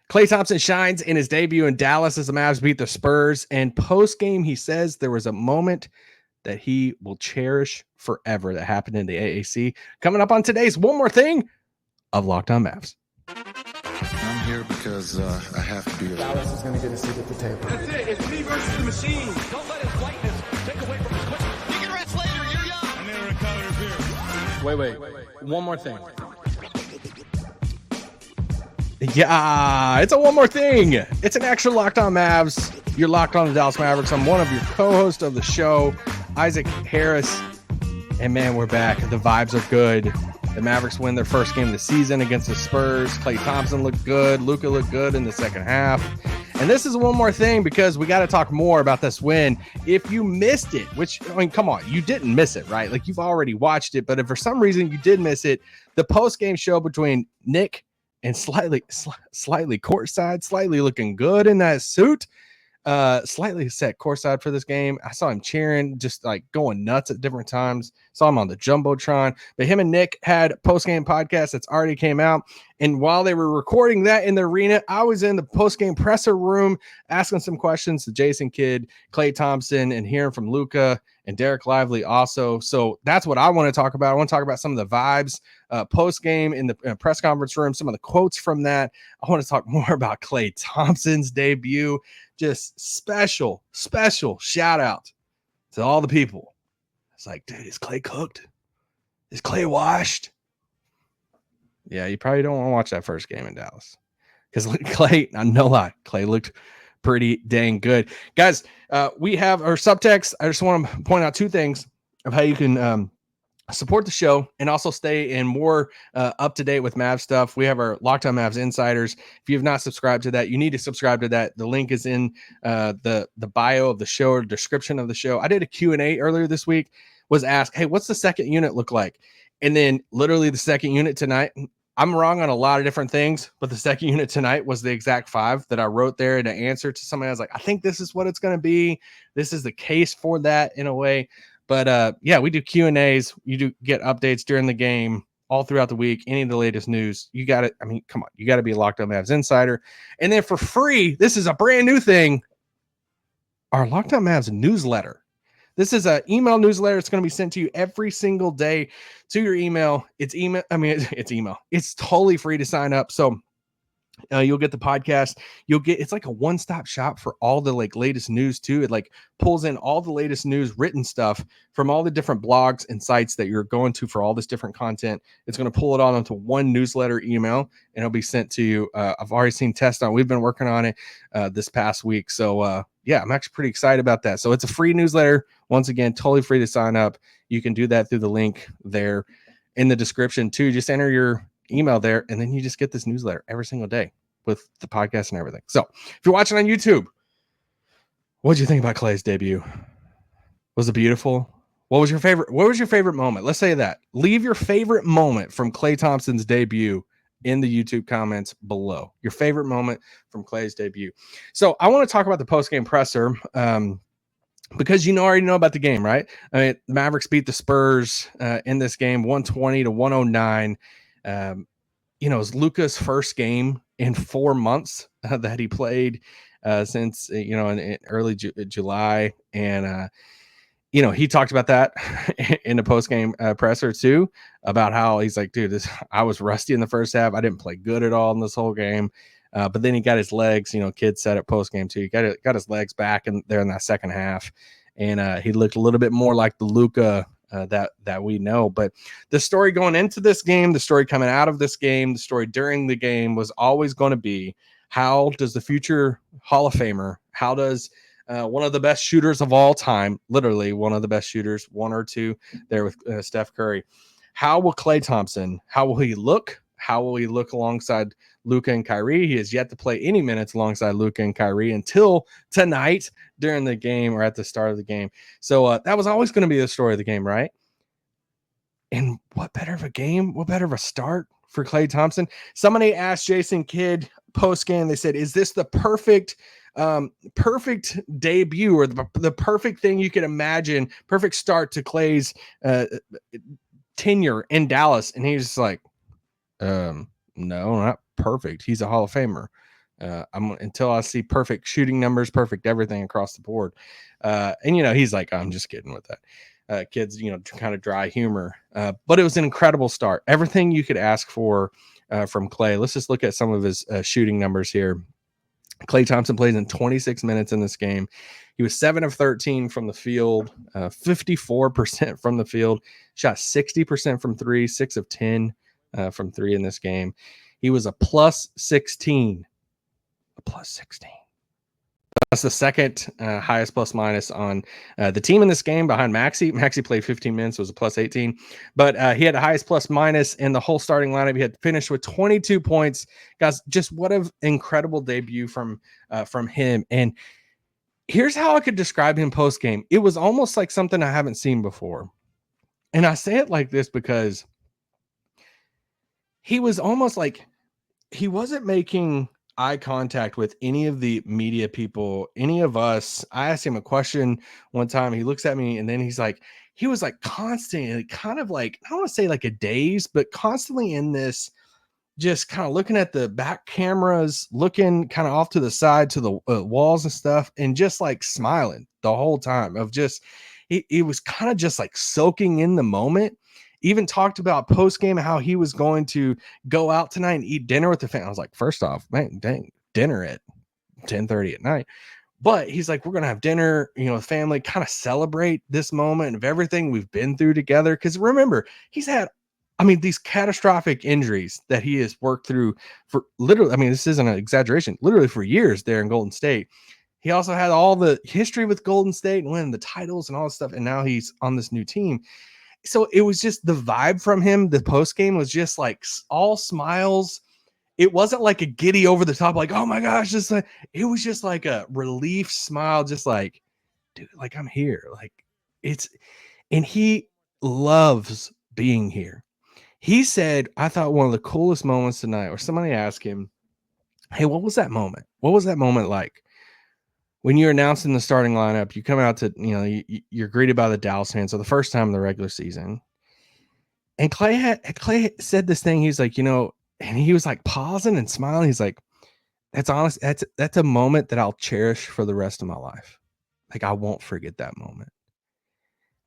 Klay Thompson shines in his debut in Dallas as the Mavs beat the Spurs. And post-game, he says there was a moment that he will cherish forever that happened in the AAC. Coming up on today's One More Thing of Locked On Mavs. I'm here because I have to be. Dallas is going to get a seat at the table. That's it. It's me versus the machine. Don't let his lightness take away from his quickness. You can rest later. You're young. I'm in recovery here. Wait. One more thing. Yeah, it's a One More Thing. It's an extra Locked On Mavs. You're locked on the Dallas Mavericks. I'm one of your co-hosts of the show, Isaac Harris. And man, we're back. The vibes are good. The Mavericks win their first game of the season against the Spurs. Klay Thompson looked good. Luka looked good in the second half. And this is one more thing because we got to talk more about this win. If you missed it, which, I mean, come on, you didn't miss it, right? Like, you've already watched it. But if for some reason you did miss it, the post-game show between Nick and slightly courtside, slightly looking good in that suit, slightly set courtside for this game. I saw him cheering, just like going nuts at different times. Saw him on the Jumbotron. But him and Nick had a post-game podcast that's already came out. And while they were recording that in the arena, I was in the post-game presser room asking some questions to Jason Kidd, Klay Thompson, and hearing from Luka and Derek Lively also. So that's what I want to talk about. I want to talk about some of the vibes post-game in the press conference room, some of the quotes from that. I want to talk more about Klay Thompson's debut. Just special shout out to all the people. It's like, dude, is Klay cooked? Is Klay washed? Yeah, you probably don't want to watch that first game in Dallas because Klay, no lie, Klay looked pretty dang good. Guys, we have our subtext. I just want to point out two things of how you can support the show and also stay in more up to date with Mavs stuff. We have our Locked On Mavs Insiders. If you have not subscribed to that, you need to subscribe to that. The link is in the bio of the show or description of the show. I did a Q&A earlier this week, was asked, hey, what's the second unit look like? And then literally the second unit tonight, I'm wrong on a lot of different things, but the second unit tonight was the exact 5 that I wrote there in an answer to somebody. I was like, I think this is what it's going to be. This is the case for that in a way. But yeah, we do Q&As. You do get updates during the game all throughout the week. Any of the latest news, you got it. I mean, come on, you got to be a Locked On Mavs Insider. And then for free, this is a brand new thing, our Locked On Mavs newsletter. This is an email newsletter. It's going to be sent to you every single day to your email. It's email. I mean, it's email. It's totally free to sign up. So you'll get the podcast. It's like a one-stop shop for all the like latest news too. It like pulls in all the latest news, written stuff from all the different blogs and sites that you're going to for all this different content. It's going to pull it all into one newsletter email and it'll be sent to you. I've already seen tests on. We've been working on it this past week. So yeah, I'm actually pretty excited about that. So it's a free newsletter. Once again, totally free to sign up. You can do that through the link there in the description too. Just enter your email there, and then you just get this newsletter every single day with the podcast and everything. So if you're watching on YouTube, what did you think about Klay's debut? Was it beautiful? What was your favorite moment? Let's say that. Leave your favorite moment from Klay Thompson's debut in the YouTube comments below. Your favorite moment from Klay's debut. So I want to talk about the post-game presser because you already know about the game, right? I mean, the Mavericks beat the Spurs in this game, 120-109. It was Luka's first game in 4 months that he played since, in early July. And, he talked about that in the post-game presser too, about how he's like, dude, I was rusty in the first half. I didn't play good at all in this whole game. But then he got his legs, Kid said at post-game too. He got his legs back in there in that second half. And he looked a little bit more like the Luka that we know. But the story going into this game, the story coming out of this game, the story during the game was always going to be, how does the future Hall of Famer, how does one of the best shooters of all time, literally one of the best shooters, one or two there with Steph Curry, how will Klay Thompson, how will he look? How will he look alongside Luka and Kyrie? He has yet to play any minutes alongside Luka and Kyrie until tonight during the game or at the start of the game. So that was always going to be the story of the game, right? And what better of a game? What better of a start for Klay Thompson? Somebody asked Jason Kidd post-game, they said, is this the perfect debut or the perfect thing you could imagine, perfect start to Klay's tenure in Dallas? And he's just like, no, not perfect. He's a Hall of Famer. Until I see perfect shooting numbers, perfect everything across the board. And he's like, I'm just kidding with that. Kids, kind of dry humor. But it was an incredible start. Everything you could ask for from Klay. Let's just look at some of his shooting numbers here. Klay Thompson plays in 26 minutes in this game. He was 7 of 13 from the field, 54% from the field, shot 60% from three, 6 of 10 from three in this game. He was a plus 16. A plus 16. That's the second highest plus minus on the team in this game behind Maxey. Maxey played 15 minutes, was a plus 18, but he had the highest plus minus in the whole starting lineup. He had finished with 22 points. Guys, just what an incredible debut from him. And here's how I could describe him post game. It was almost like something I haven't seen before. And I say it like this because he was almost like he wasn't making eye contact with any of the media people, any of us. I asked him a question one time. He looks at me and then he was like constantly kind of like, I don't want to say like a daze, but constantly in this, just kind of looking at the back cameras, looking kind of off to the side to the walls and stuff, and just like smiling the whole time of just, he was kind of just like soaking in the moment. Even talked about post game how he was going to go out tonight and eat dinner with the family. I was like, first off, man, dang, dinner at 10:30 at night. But he's like, we're gonna have dinner, with family, kind of celebrate this moment of everything we've been through together. Because remember, he's had, these catastrophic injuries that he has worked through for literally. This isn't an exaggeration, literally for years there in Golden State. He also had all the history with Golden State and winning the titles and all this stuff, and now he's on this new team. So it was just the vibe from him. The post game was just like all smiles. It wasn't like a giddy over the top, like, oh my gosh, it was just like a relief smile, just like, dude, like I'm here. Like and he loves being here. He said, I thought one of the coolest moments tonight, or somebody asked him, hey, what was that moment? What was that moment like? When you're announcing the starting lineup, you come out to, you're greeted by the Dallas fans for the first time in the regular season. And Klay said this thing. He's like, and he was like pausing and smiling. He's like, that's honest. That's a moment that I'll cherish for the rest of my life. Like, I won't forget that moment.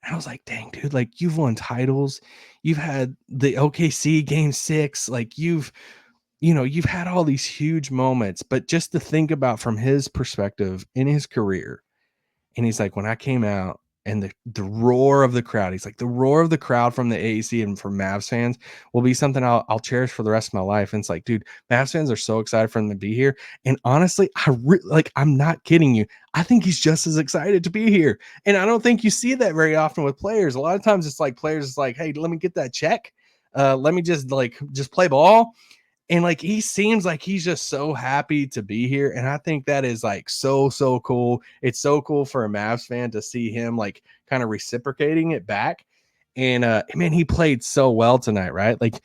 And I was like, dang, dude, like you've won titles. You've had the OKC game 6. Like you've had all these huge moments, but just to think about from his perspective in his career. And he's like, when I came out and the roar of the crowd, he's like, the roar of the crowd from the AAC and from Mavs fans will be something I'll cherish for the rest of my life. And it's like, dude, Mavs fans are so excited for him to be here. And honestly, I'm not kidding you. I think he's just as excited to be here. And I don't think you see that very often with players. A lot of times it's like players is like, hey, let me get that check. Let me just play ball. And like, he seems like he's just so happy to be here. And I think that is like so cool. It's so cool for a Mavs fan to see him like kind of reciprocating it back. And man, he played so well tonight, right? Like,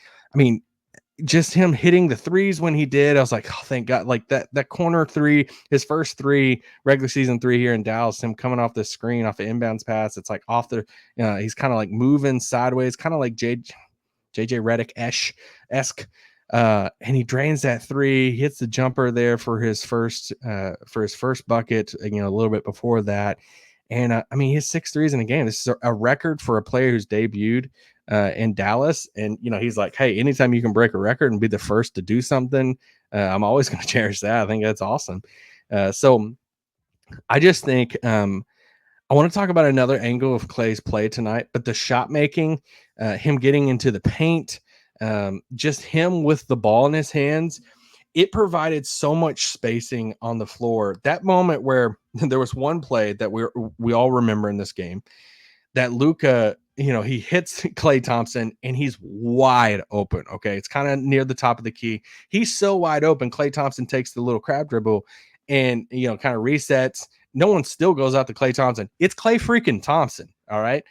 just him hitting the threes when he did, I was like, oh, thank God. Like that corner three, his first three, regular season 3 here in Dallas, him coming off the screen, off the inbounds pass. It's like off the, he's kind of like moving sideways, kind of like JJ Redick-esque. And he drains that 3, hits the jumper there for his first bucket, a little bit before that. And he has 6 threes in a game. This is a record for a player who's debuted in Dallas. And, he's like, hey, anytime you can break a record and be the first to do something, I'm always going to cherish that. I think that's awesome. So I just think I want to talk about another angle of Klay's play tonight, but the shot making, him getting into the paint, just him with the ball in his hands, it provided so much spacing on the floor. That moment where there was one play that we all remember in this game, that Luka, he hits Klay Thompson and he's wide open. Okay. It's kind of near the top of the key. He's so wide open. Klay Thompson takes the little crab dribble and, kind of resets. No one still goes out to Klay Thompson. It's Klay freaking Thompson. All right.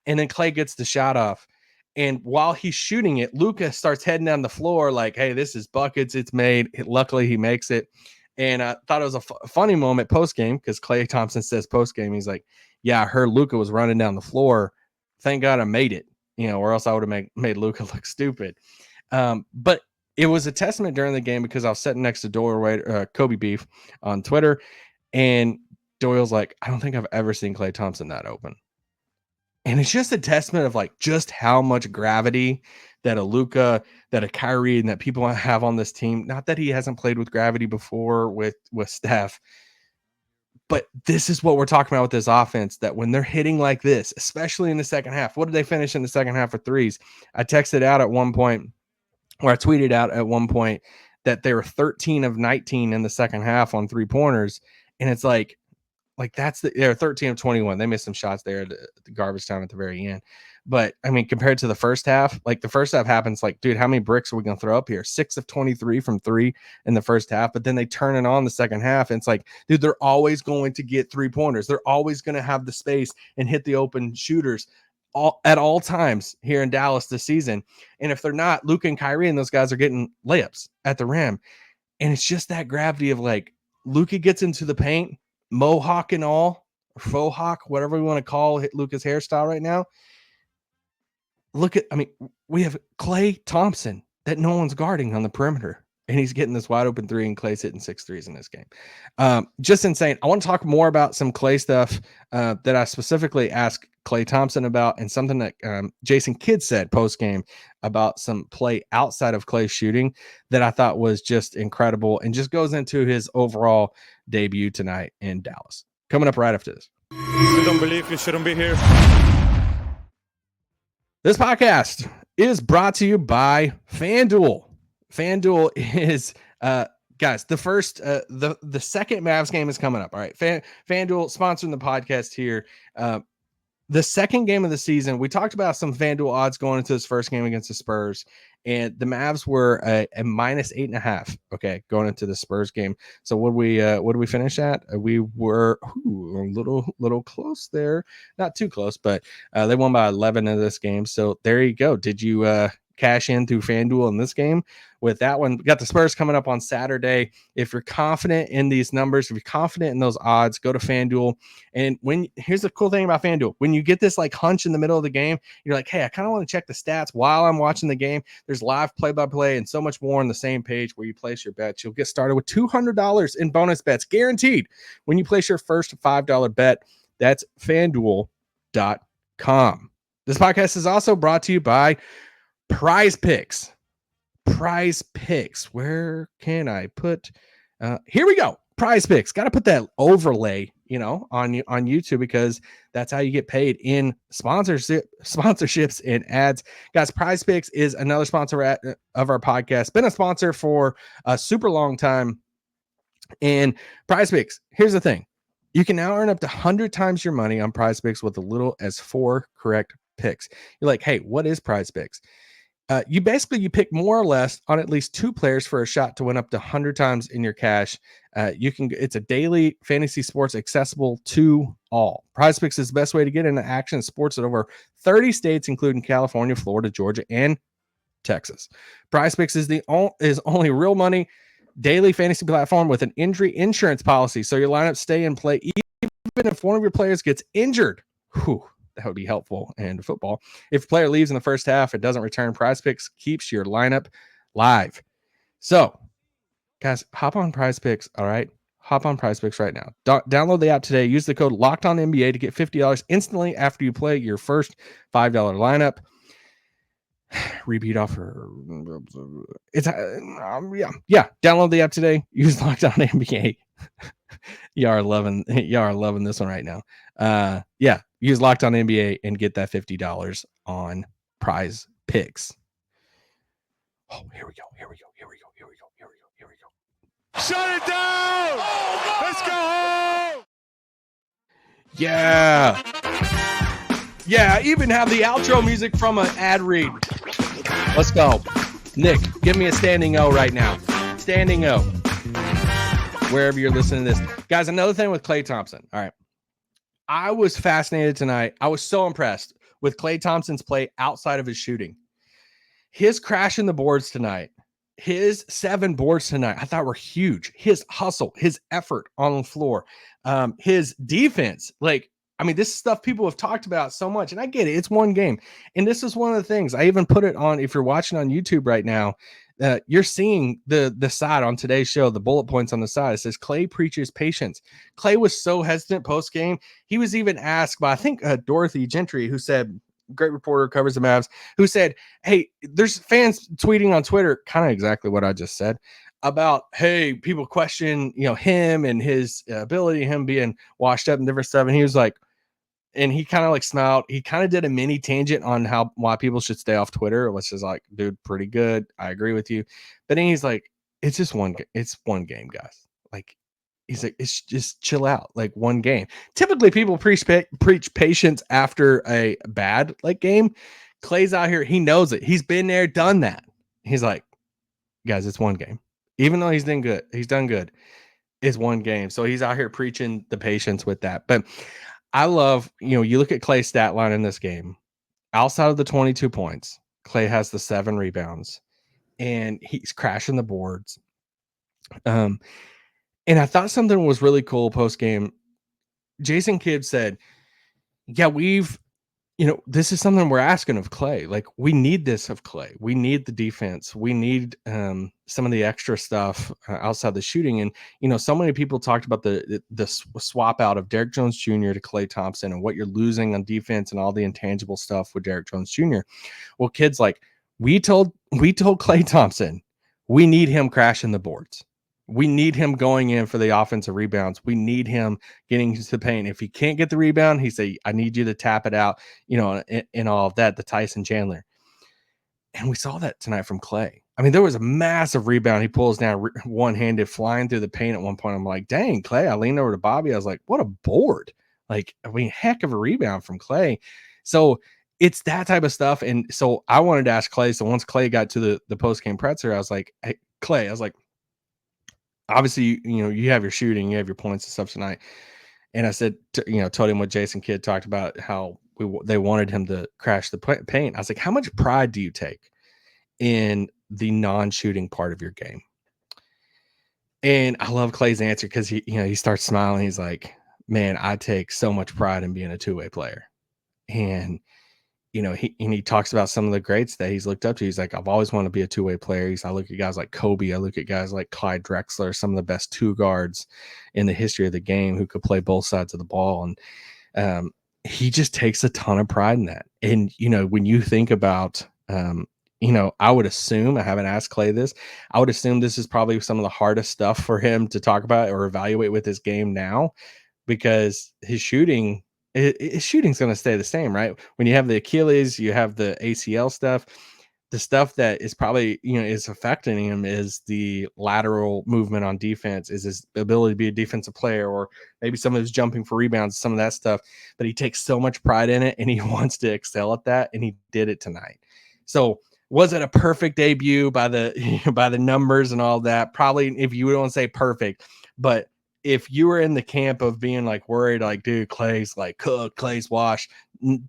And then Klay gets the shot off. And while he's shooting it, Luka starts heading down the floor like, hey, this is buckets. It's made. Luckily, he makes it. And I thought it was a funny moment post-game because Klay Thompson says post-game, he's like, yeah, I heard Luka was running down the floor. Thank God I made it, or else I would have made Luka look stupid. But it was a testament during the game because I was sitting next to Doyle, Kobe Beef on Twitter, and Doyle's like, I don't think I've ever seen Klay Thompson that open. And it's just a testament of like just how much gravity that a Luka, that a Kyrie, and that people have on this team. Not that he hasn't played with gravity before with Steph, but this is what we're talking about with this offense, that when they're hitting like this, especially in the second half, what did they finish in the second half for threes? I texted out at one point, or I tweeted out at one point, that they were 13 of 19 in the second half on 3-pointers. And it's like they're 13 of 21. They missed some shots there at the garbage time at the very end. But I mean, compared to the first half, like the first half happens like, dude, how many bricks are we going to throw up here? 6 of 23 from 3 in the first half. But then they turn it on the second half. And it's like, dude, they're always going to get 3-pointers. They're always going to have the space and hit the open shooters at all times here in Dallas this season. And if they're not, Luka and Kyrie and those guys are getting layups at the rim. And it's just that gravity of like, Luka gets into the paint, mohawk and all, or faux hawk, whatever we want to call Luka's hairstyle right now. We have Klay Thompson that no one's guarding on the perimeter, and he's getting this wide open 3, and Klay's hitting 6 threes in this game. Just insane. I want to talk more about some Klay stuff that I specifically asked Klay Thompson about, and something that Jason Kidd said post-game about some play outside of Klay's shooting that I thought was just incredible, and just goes into his overall debut tonight in Dallas. Coming up right after this. You don't believe you shouldn't be here. This podcast is brought to you by FanDuel. FanDuel is guys, the second Mavs game is coming up. All right. FanDuel sponsoring the podcast here. The second game of the season, we talked about some FanDuel odds going into this first game against the Spurs, and the Mavs were a -8.5. Okay, going into the Spurs game. So what did we finish at? We were a little close there, not too close, but they won by 11 in this game. So there you go. Did you cash in through FanDuel in this game? With that one, we got the Spurs coming up on Saturday. If you're confident in these numbers, if you're confident in those odds, go to FanDuel. And here's the cool thing about FanDuel: when you get this like hunch in the middle of the game, you're like, hey, I kind of want to check the stats while I'm watching the game. There's live play-by-play and so much more on the same page where you place your bets. You'll get started with $200 in bonus bets guaranteed when you place your first $5 bet. That's FanDuel.com. This podcast is also brought to you by Prize Picks. Prize Picks. Where can I put? Here we go. Prize Picks. Got to put that overlay, on YouTube, because that's how you get paid in sponsorships and ads. Guys, Prize Picks is another sponsor of our podcast. Been a sponsor for a super long time. And Prize Picks, here's the thing: you can now earn up to 100 times your money on Prize Picks with as little as 4 correct picks. You're like, hey, what is Prize Picks? You pick more or less on at least 2 players for a shot to win up to 100 times in your cash. It's a daily fantasy sports accessible to all. Prize Picks is the best way to get into action in sports at over 30 states, including California, Florida, Georgia, and Texas. Prize Picks is only real money daily fantasy platform with an injury insurance policy, so your lineups stay in play even if one of your players gets injured. Whew. That would be helpful in football. If a player leaves in the first half, it doesn't return. Prize Picks keeps your lineup live. So, guys, hop on Prize Picks. All right, hop on Prize Picks right now. Download the app today. Use the code LOCKEDONNBA to get $50 instantly after you play your first $5 lineup. Repeat offer. It's yeah. Download the app today. Use LOCKEDONNBA. Y'all are loving this one right now. Use Locked On NBA and get that $50 on Prize Picks. Oh, here we go. Shut it down! Oh, let's go home! Yeah, even have the outro music from an ad read. Let's go. Nick, give me a standing O right now. Standing O. Wherever you're listening to this. Guys, another thing with Klay Thompson. All right. I was fascinated tonight. I was so impressed with Klay Thompson's play outside of his shooting. His crashing the boards tonight, his 7 boards tonight, I thought were huge. His hustle, his effort on the floor, his defense. This is stuff people have talked about so much, and I get it. It's one game. And this is one of the things I even put it on. If you're watching on YouTube right now, You're seeing the side on today's show, the bullet points on the side. It says Klay preaches patience. Klay was so hesitant post game. He was even asked by, I think, Dorothy Gentry, who said, great reporter, covers the Mavs, who said, hey, there's fans tweeting on Twitter, kind of exactly what I just said, about, hey, people question, him and his ability, him being washed up and different stuff. And he was like, and he kind of like smiled. He kind of did a mini tangent on why people should stay off Twitter, which is like, dude, pretty good. I agree with you. But then he's like, it's just it's one game, guys. Like, he's like, it's just chill out, like one game. Typically, people preach patience after a bad like game. Klay's out here, he knows it. He's been there, done that. He's like, guys, it's one game. Even though he's done good. It's one game. So he's out here preaching the patience with that. But I love, you look at Klay's stat line in this game. Outside of the 22 points, Klay has the 7 rebounds, and he's crashing the boards. And I thought something was really cool post game. Jason Kidd said, yeah, this is something we're asking of Klay. Like, we need this of Klay. We need the defense. We need some of the extra stuff outside the shooting. And, so many people talked about the swap out of Derrick Jones Jr. to Klay Thompson and what you're losing on defense and all the intangible stuff with Derrick Jones Jr. Well, kids, like, we told Klay Thompson, we need him crashing the boards. We need him going in for the offensive rebounds. We need him getting to the paint. If he can't get the rebound, he say, I need you to tap it out, and all of that, the Tyson Chandler. And we saw that tonight from Klay. I mean, there was a massive rebound. He pulls down one-handed, flying through the paint at one point. I'm like, dang, Klay. I leaned over to Bobby. I was like, what a board. Like, I mean, heck of a rebound from Klay. So it's that type of stuff. And so I wanted to ask Klay. So once Klay got to the post-game presser, I was like, hey, Klay, obviously, you have your shooting, you have your points and stuff tonight. And I said, told him what Jason Kidd talked about, how they wanted him to crash the paint. I was like, how much pride do you take in the non-shooting part of your game? And I love Klay's answer because he starts smiling. He's like, man, I take so much pride in being a two-way player. And he talks about some of the greats that he's looked up to. He's like, I've always wanted to be a two-way player. I look at guys like Kobe. I look at guys like Clyde Drexler, some of the best two guards in the history of the game who could play both sides of the ball. And he just takes a ton of pride in that. And, when you think about, I would assume, I haven't asked Klay this, I would assume this is probably some of the hardest stuff for him to talk about or evaluate with his game now, because his shooting's going to stay the same, right? When you have the Achilles, you have the ACL stuff. The stuff that is probably, is affecting him is the lateral movement on defense, is his ability to be a defensive player, or maybe some of his jumping for rebounds, some of that stuff. But he takes so much pride in it, and he wants to excel at that, and he did it tonight. So was it a perfect debut by the numbers and all that? Probably, if you don't say perfect, but if you were in the camp of being like worried, like, dude, Klay's like cooked, Klay's washed,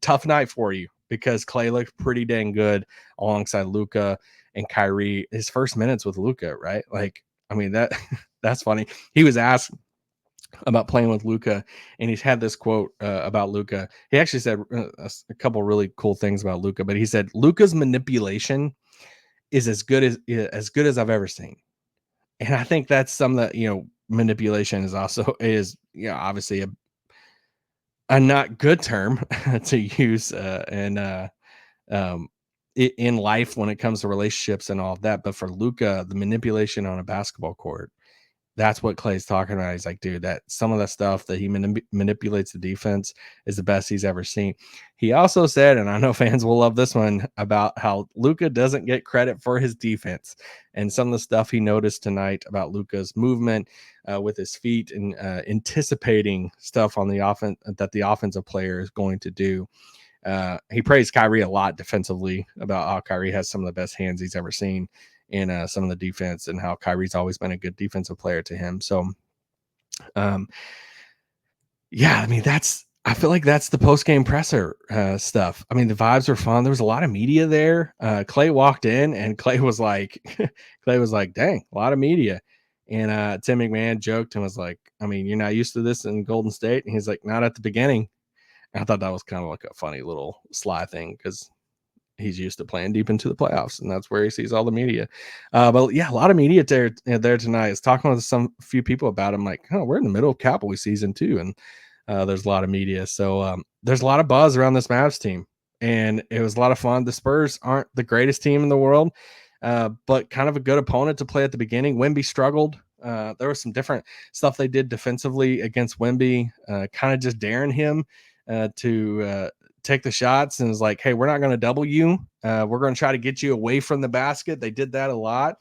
tough night for you, because Klay looked pretty dang good alongside Luka and Kyrie. His first minutes with Luka, right? Like, I mean, that's funny. He was asked about playing with Luka, and he's had this quote about Luka. He actually said a couple really cool things about Luka, but he said Luka's manipulation is as good as I've ever seen. And I think that's some that, manipulation is also obviously a not good term to use in life when it comes to relationships and all of that. But for Luka, the manipulation on a basketball court, that's what Klay's talking about. He's like, dude, that some of the stuff that he manipulates the defense is the best he's ever seen. He also said, and I know fans will love this one, about how Luka doesn't get credit for his defense, and some of the stuff he noticed tonight about Luka's movement with his feet and anticipating stuff on the offense that the offensive player is going to do. He praised Kyrie a lot defensively, about how Kyrie has some of the best hands he's ever seen in some of the defense, and how Kyrie's always been a good defensive player to him. So, yeah, I mean, I feel like that's the post-game presser stuff. I mean, the vibes were fun. There was a lot of media there. Klay walked in, and Klay was like, dang, a lot of media. And Tim McMahon joked and was like, I mean, you're not used to this in Golden State. And he's like, not at the beginning. And I thought that was kind of like a funny little sly thing, because he's used to playing deep into the playoffs, and that's where he sees all the media. But yeah, a lot of media there tonight. Is talking with few people about him. Like, oh, we're in the middle of Cowboys season too, and there's a lot of media. So there's a lot of buzz around this Mavs team, and it was a lot of fun. The Spurs aren't the greatest team in the world, but kind of a good opponent to play at the beginning. Wemby struggled. There was some different stuff they did defensively against Wemby, kind of just daring him to take the shots, and was like, hey, we're not going to double you. We're going to try to get you away from the basket. They did that a lot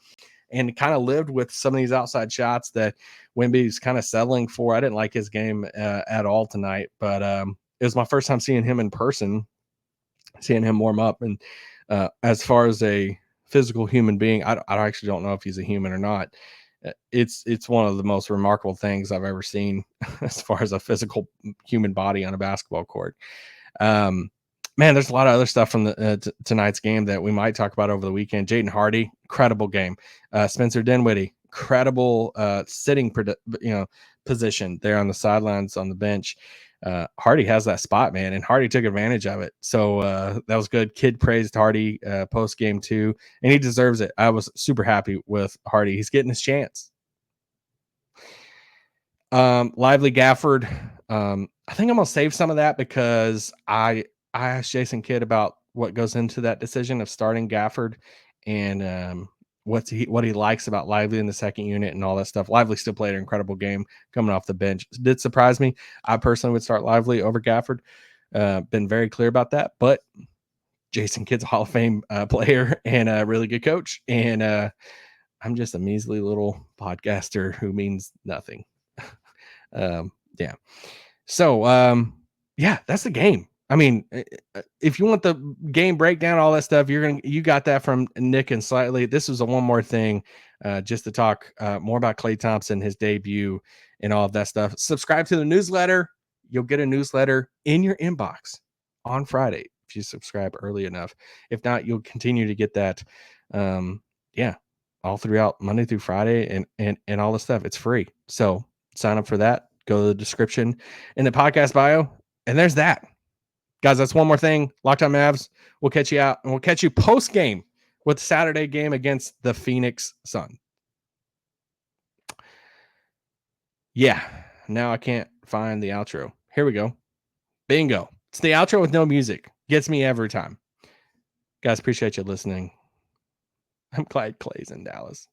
and kind of lived with some of these outside shots that Wemby's kind of settling for. I didn't like his game at all tonight, but it was my first time seeing him in person, seeing him warm up. And as far as a physical human being, I actually don't know if he's a human or not. It's one of the most remarkable things I've ever seen as far as a physical human body on a basketball court. Man, there's a lot of other stuff from the tonight's game that we might talk about over the weekend. Jaden Hardy, incredible game. Spencer Dinwiddie, incredible sitting position there on the sidelines on the bench. Hardy has that spot, man, and Hardy took advantage of it. So that was good. Kid praised Hardy post game too, and he deserves it. I was super happy with Hardy. He's getting his chance. Lively Gafford. I think I'm gonna save some of that because I asked Jason Kidd about what goes into that decision of starting Gafford and what he likes about Lively in the second unit and all that stuff. Lively still played an incredible game coming off the bench. It did surprise me. I personally would start Lively over Gafford. Been very clear about that, but Jason Kidd's a Hall of Fame player and a really good coach. And I'm just a measly little podcaster who means nothing. Yeah. So, yeah, that's the game. I mean, if you want the game breakdown, all that stuff, you got that from Nick and Slightly. This was a one more thing, just to talk more about Klay Thompson, his debut, and all of that stuff. Subscribe to the newsletter. You'll get a newsletter in your inbox on Friday if you subscribe early enough. If not, you'll continue to get that. Yeah, all throughout Monday through Friday and all the stuff. It's free. So sign up for that. Go to the description in the podcast bio, and there's that. Guys, that's one more thing. Locked On Mavs. We'll catch you out, and we'll catch you post game with Saturday game against the Phoenix Sun. Yeah, now I can't find the outro. Here we go. Bingo. It's the outro with no music. Gets me every time. Guys, appreciate you listening. I'm glad Clay's in Dallas.